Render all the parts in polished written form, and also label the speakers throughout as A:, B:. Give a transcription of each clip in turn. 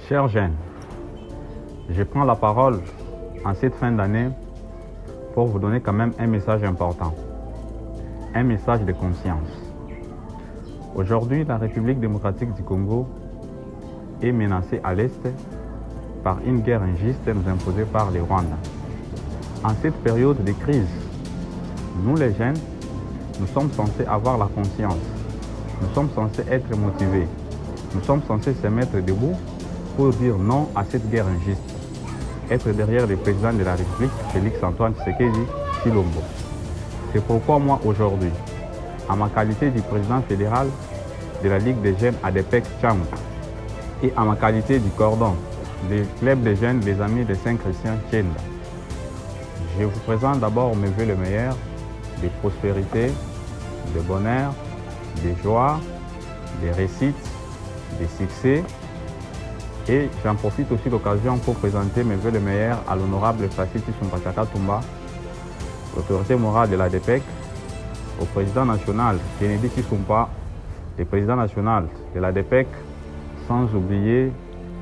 A: Chers jeunes, je prends la parole en cette fin d'année pour vous donner quand même un message important, un message de conscience. Aujourd'hui, la République démocratique du Congo est menacée à l'Est par une guerre injuste nous imposée par les Rwandais. En cette période de crise, nous les jeunes, nous sommes censés avoir la conscience, nous sommes censés être motivés, nous sommes censés se mettre debout pour dire non à cette guerre injuste, être derrière le président de la République, Félix Antoine Tshisekedi Tshilombo. C'est pourquoi moi aujourd'hui, en ma qualité du président fédéral de la Ligue des jeunes ADPEC Tchang et en ma qualité du cordon du club des jeunes des Amis de Saint-Christian Tchenda, je vous présente d'abord mes vœux le meilleur de prospérité, de bonheur, de joie, de réussite, de succès. Et j'en profite aussi l'occasion pour présenter mes vœux le meilleur à l'honorable Faci Tshisekedi Toumba, l'autorité morale de l'ADPEC, au président national Kennedy Tshisumpa, le président national de l'ADPEC, sans oublier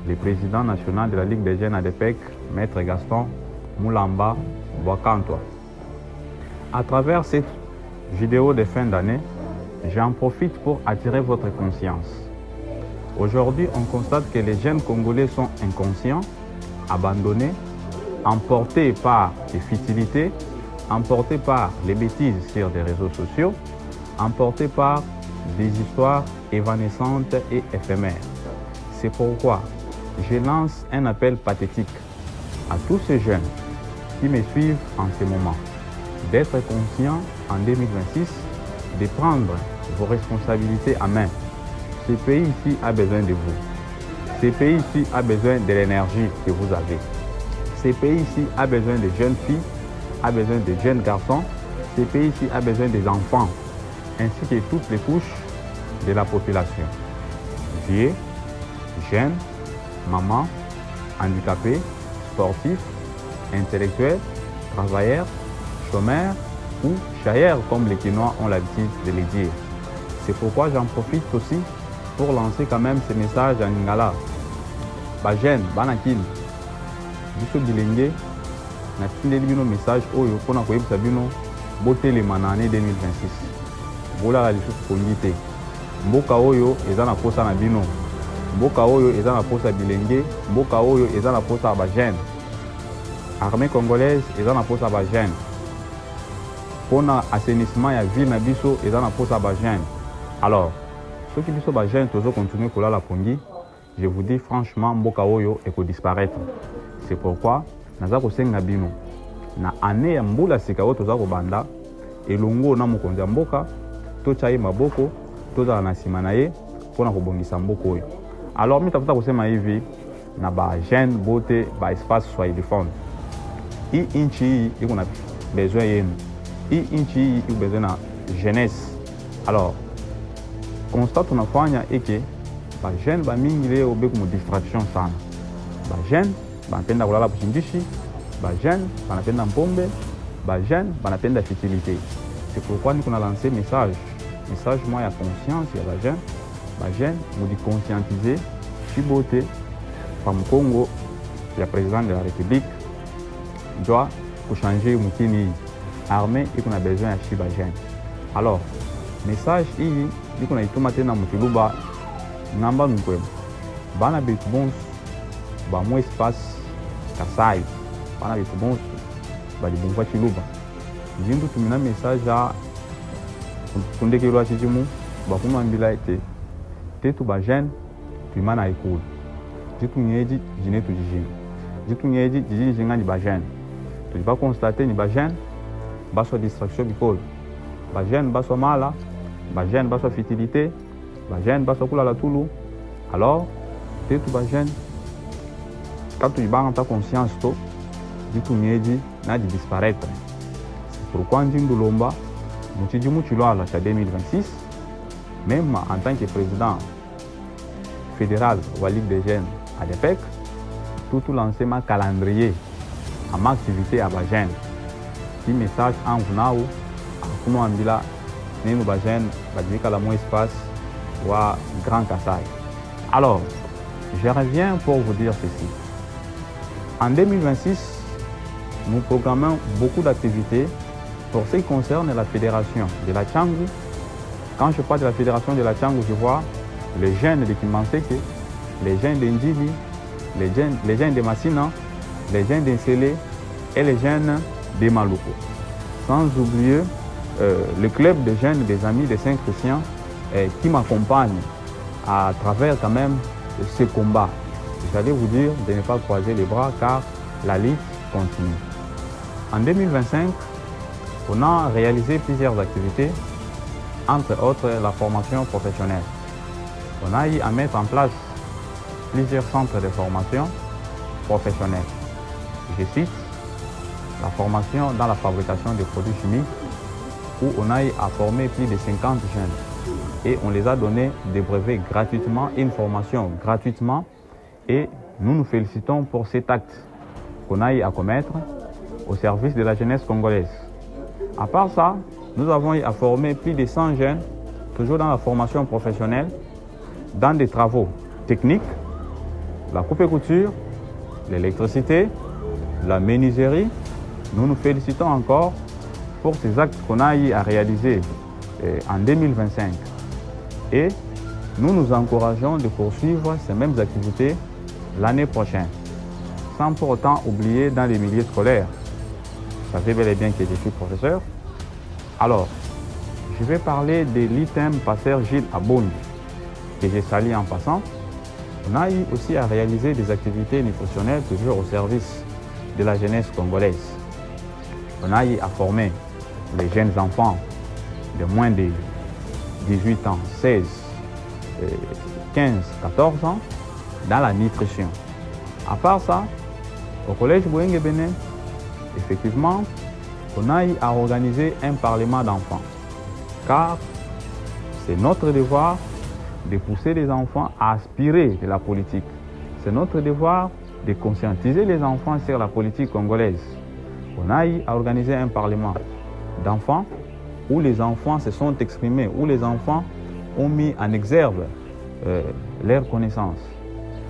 A: le président national de la Ligue des jeunes ADPEC, Maître Gaston Moulamba Boakantoa. À travers cette vidéo de fin d'année, j'en profite pour attirer votre conscience. Aujourd'hui, on constate que les jeunes Congolais sont inconscients, abandonnés, emportés par les futilités, emportés par les bêtises sur les réseaux sociaux, emportés par des histoires évanescentes et éphémères. C'est pourquoi je lance un appel pathétique à tous ces jeunes qui me suivent en ce moment, d'être conscients en 2026, de prendre vos responsabilités en main. Ce pays ici a besoin de vous. Ce pays ici a besoin de l'énergie que vous avez. Ce pays ici a besoin de jeunes filles, a besoin de jeunes garçons. Ce pays ici a besoin des enfants, ainsi que toutes les couches de la population. Vieux, jeunes, mamans, handicapés, sportifs, intellectuels, travailleurs, chômeurs ou chailleurs comme les Quinois ont l'habitude de les dire. C'est pourquoi j'en profite aussi pour lancer quand même ce message en Lingala. Bajen, Banakin, biso bilenge, na tindeli bino message oyo pona koyebisa bino botelema na année 2026. Bolala lisusu pongi te. Mboka oyo eza na posa na bino. Mboka oyo eza na posa bilenge, mboka oyo eza na posa ba jeune. Armée congolaise eza na posa ba jeune. Pona assainissement ya ville na biso eza na posa ba jeune. Alors, ceux qui biso ba jeune tozo continuer kolala pongi, je vous dis franchement mboka oyo eko disparaître. C'est pourquoi naza kosenga bino na année ya mbula sika oyo toza kobanda elongo na mokonzi ya mboka totya ye maboko tozala na nsima na ye mpona kobongisa mboka oyo. Alors mitafuta kusema hivi na ba jeune bote ba espace swahiliphone, hii inchi hii iko na besoin yenu, hii inchi hii iko besoin na jeunesse. Alors constat tunafanya eke ba jeune ba mingi leo beku mu distraction sana. Ba jeune banapenda kulala kuchinjishi, ba jeune banapenda mpombe, ba jeune banapenda futilité. C'est pourquoi nous avons lancé message moi ya conscience ya ba jeune mu di conscientiser ci bote pa Congo ya président de la République doit changer mukini armée et qu'on a besoin ya ci ba jeune. Alors message hii liko na ituma tena mutiluba namba mkwema bana betu bons ba mo espace Kasai bana betu bons ba di bonfa chiluba zindu tumina message a kundekelo achijimu ba kuma mbila ete tetu ba jeune tuimana ikulu jitu nyeji jinetu jijini jitu nyeji jijini jingani ba jeune tu ba constater ni ba jeune baso distraction bikolo ba jeune baso mala, ba jeune baso futilité, ba jeune baso kula la tulu. Alors tetu ba jeune quand tu vas en ta conscience to jitu nyeji na di disparaître. C'est pourquoi Ndindu Lomba mutiji muchilwala cha 2026 même en tant que président fédéral de la Ligue des jeunes ADPEC tout lancé ma calendrier à ma activité à ba jeune. Qui message en vunao akuno ambila nenu ba jeune ba dika la mo espace wa Grand Kasai. Alors je reviens pour vous dire ceci. En 2026, nous programmons beaucoup d'activités pour ce qui concerne la fédération de la Tchangu. Quand je parle de la fédération de la Tchangu, je vois les jeunes de Kimanseke, les jeunes d'Indili, les jeunes de Massina, les jeunes d'Insele et les jeunes de Maluku. Sans oublier le club de jeunes des Amis des Saint-Christiens qui m'accompagnent à travers quand même ce combat. J'allais vous dire de ne pas croiser les bras car la lutte continue. En 2025, on a réalisé plusieurs activités, entre autres la formation professionnelle. On a eu à mettre en place plusieurs centres de formation professionnelle. Je cite la formation dans la fabrication de produits chimiques où on a eu à former plus de 50 jeunes et on les a donné des brevets gratuitement, une formation gratuitement et nous nous félicitons pour cet acte qu'on a eu à commettre au service de la jeunesse congolaise. À part ça, nous avons eu à former plus de 100 jeunes, toujours dans la formation professionnelle, dans des travaux techniques, la coupe et couture, l'électricité, la menuiserie. Nous nous félicitons encore pour ces actes qu'on a eu à réaliser en 2025. Et nous nous encourageons de poursuivre ces mêmes activités l'année prochaine, sans pour autant oublier dans les milieux scolaires. Vous savez bel et bien que je suis professeur. Alors, je vais parler de l'item Pasteur Gilles Abondi, que j'ai sali en passant. On a eu aussi à réaliser des activités nutritionnelles toujours au service de la jeunesse congolaise. On a eu à former les jeunes enfants de moins de 18 ans, 16, 15, 14 ans dans la nutrition. À part ça, au collège Bouyenge Bénin, effectivement, on a eu à organiser un parlement d'enfants. Car c'est notre devoir de pousser les enfants à aspirer de la politique. C'est notre devoir de conscientiser les enfants sur la politique congolaise. On a eu à organiser un parlement d'enfants où les enfants se sont exprimés, où les enfants ont mis en exergue leurs connaissances.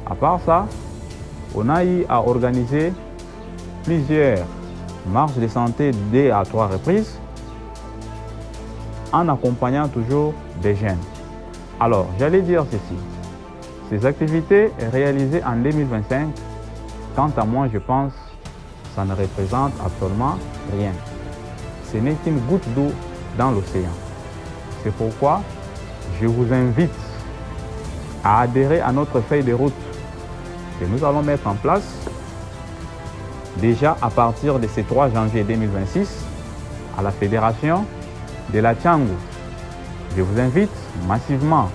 A: À part ça, on a eu à organiser plusieurs marches de santé 2 à 3 reprises en accompagnant toujours des jeunes. Alors, j'allais dire ceci. Ces activités réalisées en 2025, quant à moi, je pense, ça ne représente absolument rien. Ce n'est qu'une goutte d'eau dans l'océan. C'est pourquoi je vous invite à adhérer à notre feuille de route que nous allons mettre en place déjà à partir de ce 3 janvier 2026 à la Fédération de la Tchangu. Je vous invite massivement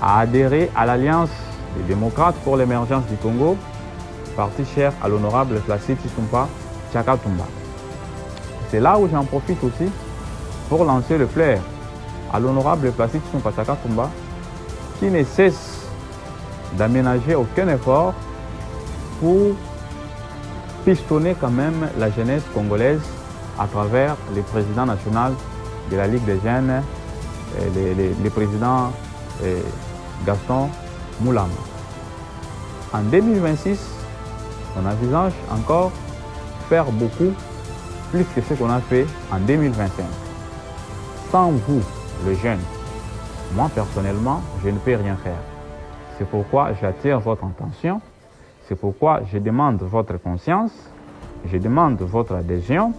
A: à adhérer à l'Alliance des démocrates pour l'émergence du Congo, parti cher à l'honorable Placide Tshitumba Tchakatumba. C'est là où j'en profite aussi pour lancer le flair à l'honorable Placide Tshitumba Tchakatumba qui ne cesse d'aménager aucun effort pour pistonner quand même la jeunesse congolaise à travers le président national de la Ligue des jeunes, le président Gaston Moulama. En 2026, on envisage encore faire beaucoup plus que ce qu'on a fait en 2025. Sans vous, les jeunes, moi personnellement, je ne peux rien faire. C'est pourquoi j'attire votre attention, c'est pourquoi je demande votre conscience, je demande votre adhésion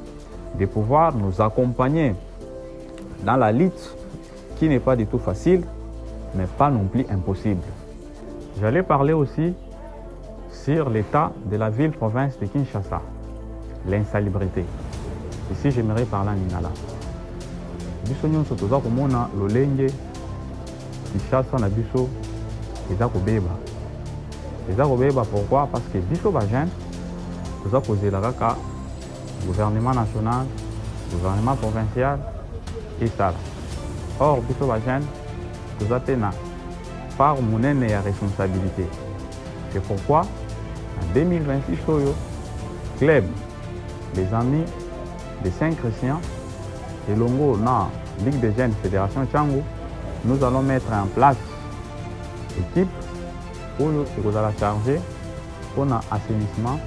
A: de pouvoir nous accompagner dans la lutte qui n'est pas du tout facile, mais pas non plus impossible. J'allais parler aussi sur l'état de la ville-province de Kinshasa, l'insalubrité. Ici, j'aimerais parler en Lingala. Biso nyonso toza komona lolenge Kinshasa na biso eza kobeba. Eza kobeba pourquoi? Parce que biso ba jeune toza kozela kaka gouvernement national, gouvernement provincial et ça. Or biso ba jeune toza te na part monene ya responsabilité. C'est pourquoi en 2026 oyo club les amis des Saint-Christiens et Longo na Ligue des jeunes Fédération Tchangu, nous allons mettre en place l'équipe oyo ekozala chargé mpona assainissement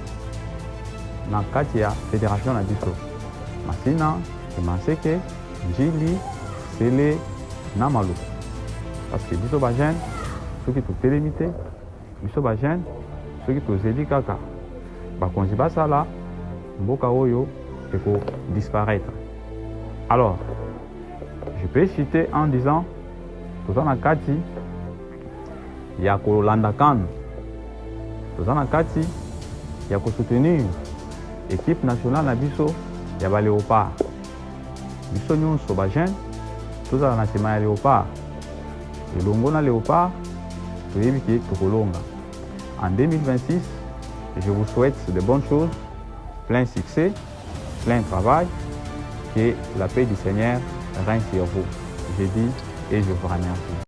A: na kati ya fédération na biso. Masina, Emaseke, Njili, Sele na Maluku. Parce que biso ba jeune soki totelemi te, biso ba jeune soki tozeli kaka bakonzi basala, mboka oyo eko disparaître. Alors, je peux citer en disant toza na kati ya kolanda CAN, toza na kati ya kosoutenir équipe nationale na biso ya ba Léopard. Biso nyonso ba jeune tozala na nsima ya Léopard. Elongo na Léopard toyebi ke tokolonga. En 2026, je vous souhaite de bonnes choses, plein succès, plein travail, que la paix du Seigneur règne sur vous. Je dis et je vous remercie.